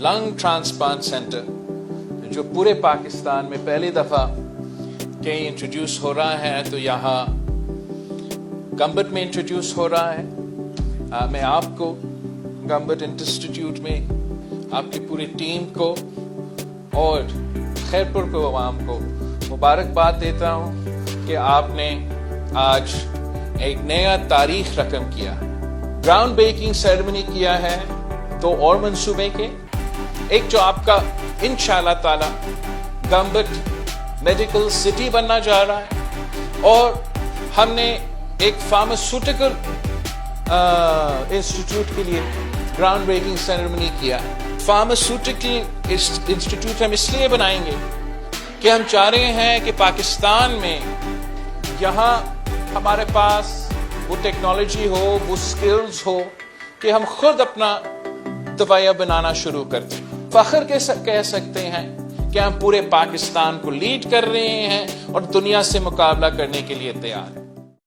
لنگ transplant centre جو پورے پاکستان میں پہلی دفعہ کہیں انٹروڈیوس ہو رہا ہے، تو یہاں گمبٹ میں انٹروڈیوس ہو رہا ہے۔ میں آپ کو گمبٹ انسٹیٹیوٹ میں آپ کی پوری ٹیم کو اور خیرپور کو عوام کو مبارکباد دیتا ہوں کہ آپ نے آج ایک نیا تاریخ رقم کیا، گراؤنڈ بریکنگ سیریمنی کیا ہے۔ تو اور منصوبے کے ایک جو آپ کا انشاءاللہ تعالی گمبٹ میڈیکل سٹی بننا جا رہا ہے، اور ہم نے ایک فارماسیوٹیکل انسٹیٹیوٹ کے لیے گراؤنڈ بریکنگ سیریمنی کیا۔ فارماسیوٹیکل انسٹیٹیوٹ ہم اس لیے بنائیں گے کہ ہم چاہ رہے ہیں کہ پاکستان میں یہاں ہمارے پاس وہ ٹیکنالوجی ہو، وہ سکلز ہو کہ ہم خود اپنا دوائیاں بنانا شروع کر دیں۔ فخر کہہ سکتے ہیں کہ ہم پورے پاکستان کو لیڈ کر رہے ہیں اور دنیا سے مقابلہ کرنے کے لیے تیار ہیں۔